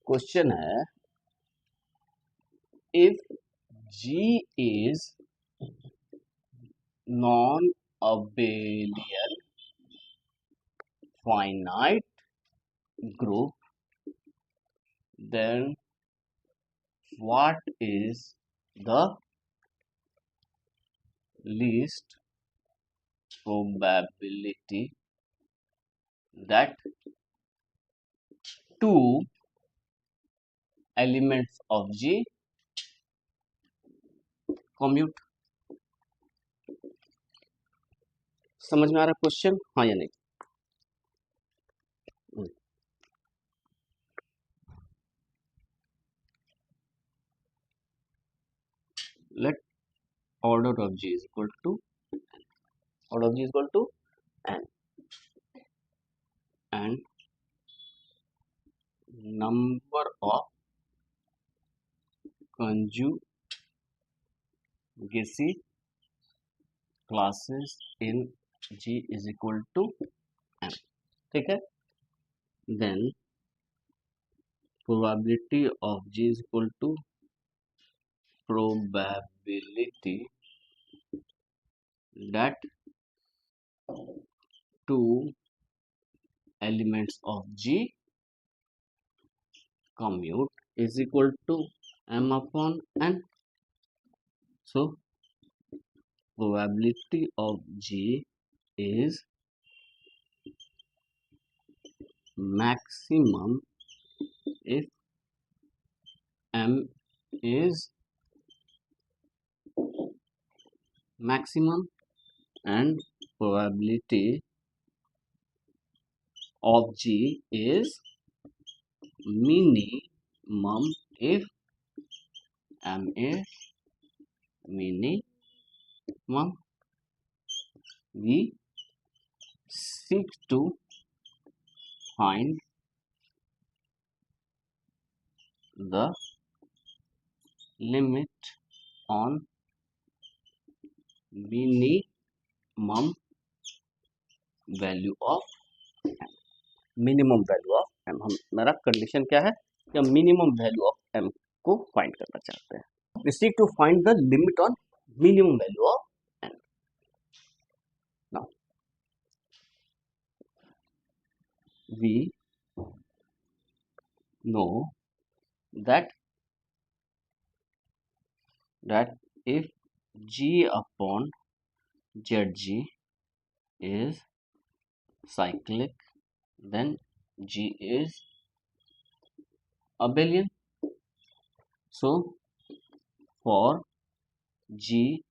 Question है if G is non-abelian finite group, then what is the least probability that two elements of G commute? समझ में आ रहा question? हाँ या नहीं? Let order of G is equal to n and number of conjugacy classes in G is equal to n. ठीक है? Then probability of G is equal to probability that two elements of G commute is equal to m upon n. So probability of G is maximum if m is maximum and probability of G is minimum if m is minimum. We seek to find the limit on minimum value of m. हमारा condition क्या है कि हम minimum value of m को find करना चाहते हैं. We seek to find the limit on minimum value of n. Now we know that if G upon Zg is cyclic, then G is abelian. So for G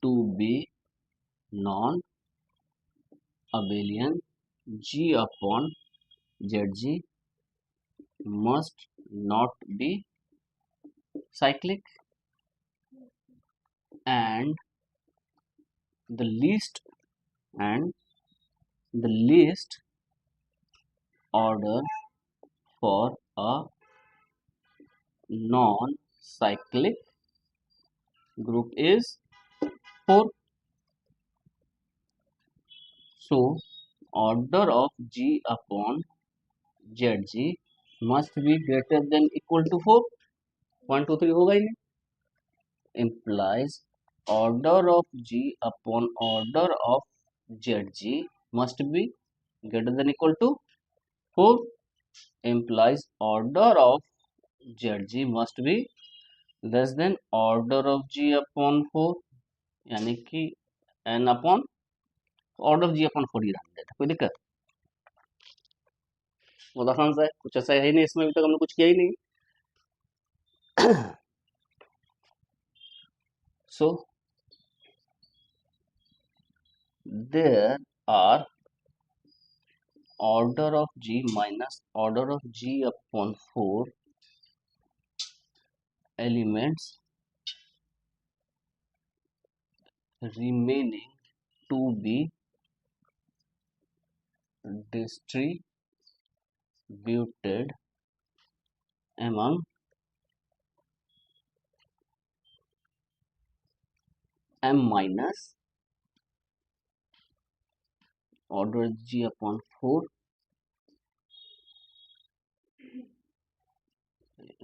to be non-abelian, G upon Zg must not be cyclic, and the least order for a non-cyclic group is 4. So order of G upon Zg must be greater than equal to 4. 1 2 3 होगा ही नहीं. Implies order of G upon order of Zg must be greater than equal to 4. Implies order of Zg must be less than order of G upon 4, यानी कि n upon order of G upon 4 ही रहने देता. कोई दिक्कत? बहुत आसान सा है, कुछ ऐसा है ही नहीं इसमें, अभी तक हमने कुछ किया ही नहीं. So there are order of G minus order of G upon 4 elements remaining to be distributed among m minus order G upon 4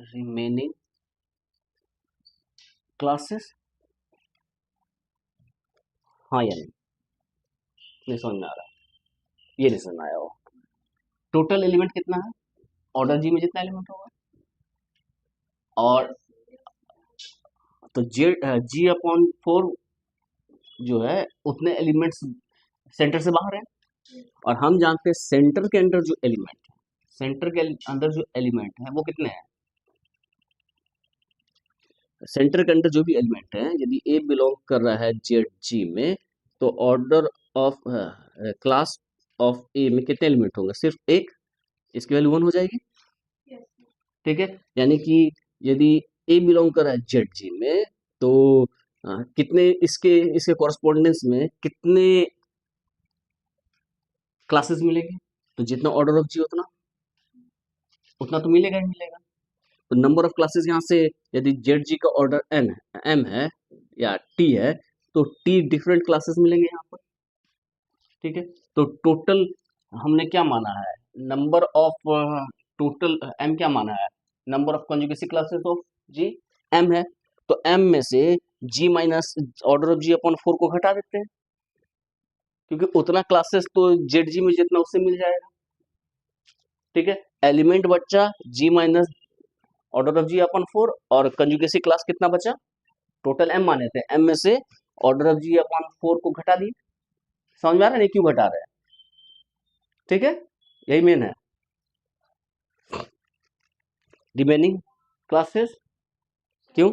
remaining classes, हाँ या नहीं समझ में आ रहा? ये नहीं समझ में आया हो। टोटल एलिमेंट कितना है ऑर्डर जी में, जितना एलिमेंट होगा, और तो जी अपॉन 4 जो है उतने एलिमेंट्स सेंटर से बाहर है, और हम जानते हैं सेंटर के अंदर जो एलिमेंट है, सेंटर के अंदर जो एलिमेंट है वो कितने हैं? सेंटर के अंदर जो भी एलिमेंट है, यदि ए बिलोंग कर रहा है जेड जी में, तो ऑर्डर ऑफ क्लास ऑफ ए में कितने एलिमेंट होंगे? सिर्फ एक, इसकी वैल्यू 1 हो जाएगी। ठीक है, यानी कि यदि ए बिलोंग कर रहा है जेड जी में, तो कितने इसके इसके कॉरस्पॉन्डेंस में कितने क्लासेस मिलेंगे? तो जितना ऑर्डर ऑफ जी उतना उतना तो मिलेगा ही मिलेगा। तो नंबर ऑफ क्लासेस यहाँ से, यदि जेड जी का ऑर्डर एन है, एम है या टी है, तो टी डिफरेंट क्लासेस मिलेंगे यहाँ पर। ठीक है, तो टोटल हमने क्या माना है? नंबर ऑफ टोटल एम क्या माना है? Number of conjugacy classes of G M है, तो एम में से G minus order of G upon 4 को घटा देते हैं, क्योंकि उतना क्लासेस तो जेड जी में जितना उससे मिल जाएगा। ठीक है, एलिमेंट बच्चा G minus order of G upon 4, और कंजुगेसी क्लास कितना बचा? टोटल एम माने थे, एम में से ऑर्डर ऑफ जी अपॉन 4 को घटा दिए। समझ में आ रहा है नहीं क्यों घटा रहे हैं? ठीक है, यही मेन है। रिमेनिंग क्लासेस क्यों?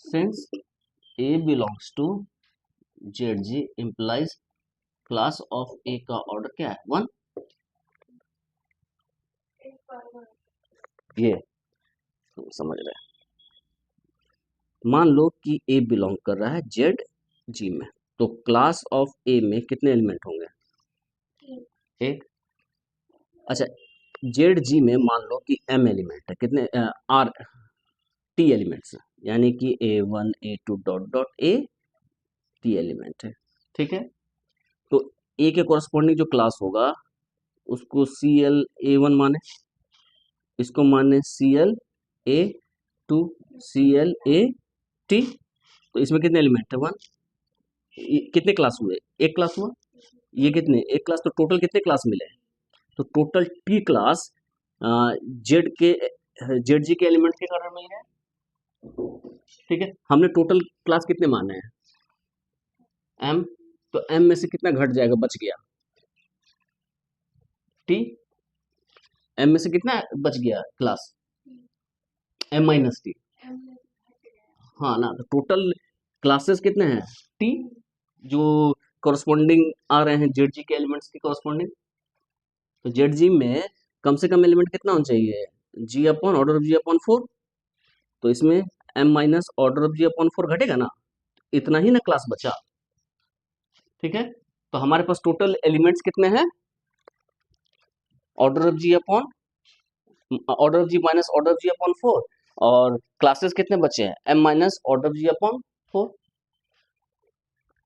Since A belongs to Z G implies class of A का ऑर्डर क्या है? 1। ये समझ रहे हैं? मान लो कि ए बिलोंग कर रहा है जेड जी में, तो क्लास ऑफ ए में कितने एलिमेंट होंगे? एक। अच्छा, जेड जी में मान लो कि एम एलिमेंट है, कितने आर टी एलिमेंट्स, यानी कि A1 A2 dot dot A T element है। ठीक है, तो ए के कॉरस्पॉन्डिंग जो क्लास होगा उसको CL A1 माने, इसको माने CLA2 CLAT। तो इसमें कितने एलिमेंट है? 1। कितने क्लास हुए? एक क्लास हुआ। ये कितने? एक क्लास। तो टोटल कितने क्लास मिले? तो टोटल टी क्लास जेड के जेड जी के एलिमेंट के कारण मिल गए। ठीक है, हमने टोटल क्लास कितने माने हैं? एम। तो एम में से कितना घट जाएगा? बच गया टी। एम में से कितना बच गया क्लास? M minus T. हाँ ना, तो टोटल क्लासेस कितने हैं? टी, जो कॉरस्पॉन्डिंग आ रहे हैं जेड जी के एलिमेंट्स के कॉरस्पॉन्डिंग। तो जेड जी में कम से कम एलिमेंट कितना होना चाहिए? G upon order of G upon 4। तो इसमें M minus order of G upon 4 घटेगा ना, इतना ही ना क्लास बचा। ठीक है, तो हमारे पास टोटल एलिमेंट्स कितने हैं? Order of G upon order of G minus order of G upon 4, और क्लासेस कितने बचे हैं? M minus order of G upon 4,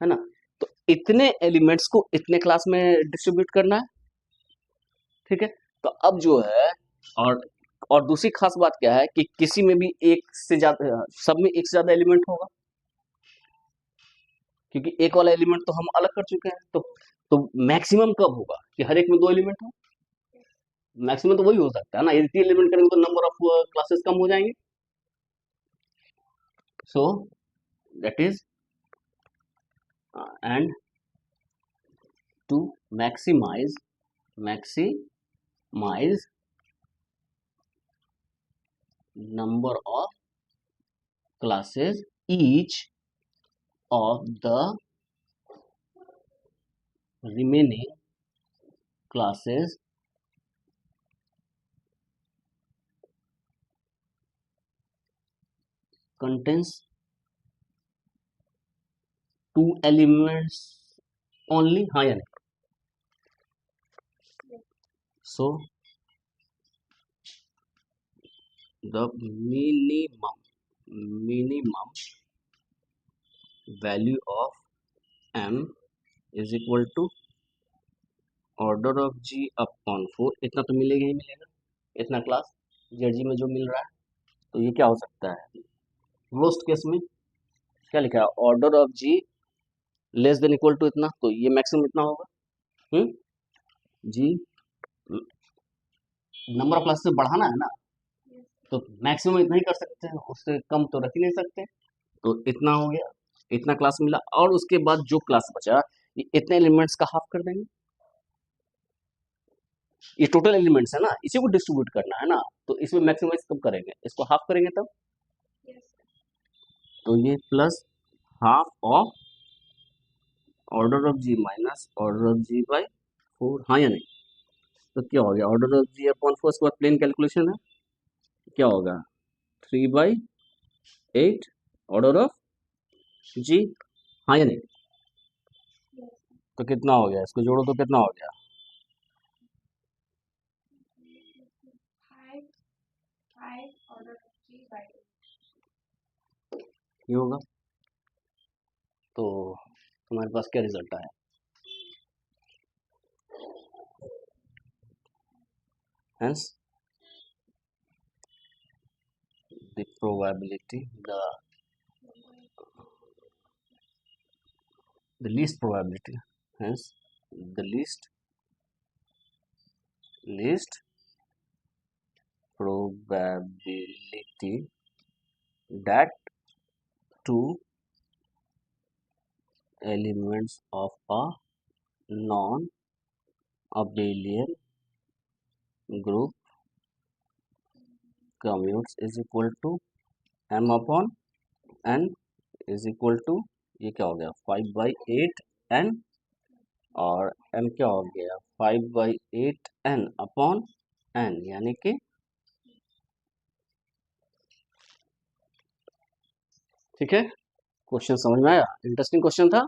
है ना। तो इतने एलिमेंट्स को इतने क्लास में डिस्ट्रीब्यूट करना है। ठीक है, तो अब जो है, और और दूसरी खास बात क्या है कि किसी में भी एक से ज्यादा, सब में एक से ज्यादा एलिमेंट होगा, क्योंकि एक वाला एलिमेंट तो हम अलग कर चुके हैं। तो मैक्सिमम कब होगा कि हर एक में 2 एलिमेंट हो? मैक्सिमम तो वही हो सकता है ना, यदि 3 एलिमेंट करेंगे तो नंबर ऑफ क्लासेस कम हो जाएंगे। So that is and to maximize number of classes, each of the remaining classes contains 2 elements only, हाँ या नहीं? So the minimum value of m is equal to order of G upon 4। इतना तो मिलेगा ही मिलेगा, इतना क्लास जेड जी में जो मिल रहा है। तो ये क्या हो सकता है, क्लोज्ड केस में क्या लिखा है, order of G less than equal to इतना, तो ये मैक्सिमम इतना होगा। जी नंबर ऑफ क्लास से बढ़ाना है ना, तो मैक्सिमम इतना ही कर सकते हैं, उससे कम तो रख ही नहीं सकते। तो इतना हो गया, इतना क्लास मिला, और उसके बाद जो क्लास बचा ये इतने एलिमेंट्स का हाफ कर देंगे। ये टोटल एलिमेंट्स है ना, इसी को डिस्ट्रीब्यूट करना है ना, तो इसमें मैक्सिमाइज कब करेंगे, इसको हाफ करेंगे तब। तो ये plus half of order of G minus order of G by 4, हाँ या नहीं। तो क्या हो गया, ऑर्डर ऑफ जी अपॉन 4, उसके बाद प्लेन कैलकुलेशन है, क्या होगा 3/8 ऑर्डर ऑफ जी, हाँ या नहीं। तो कितना हो गया, इसको जोड़ो तो कितना हो गया, ये होगा। तो तुम्हारे पास क्या रिजल्ट आया, hence the probability, the least probability, hence the least probability that two elements of a non-abelian group commutes is equal to m upon n is equal to, ये क्या हो गया 5/8 n, और m क्या हो गया 5/8 n अपॉन n, यानी कि ठीक है। क्वेश्चन समझ में आया, इंटरेस्टिंग क्वेश्चन था।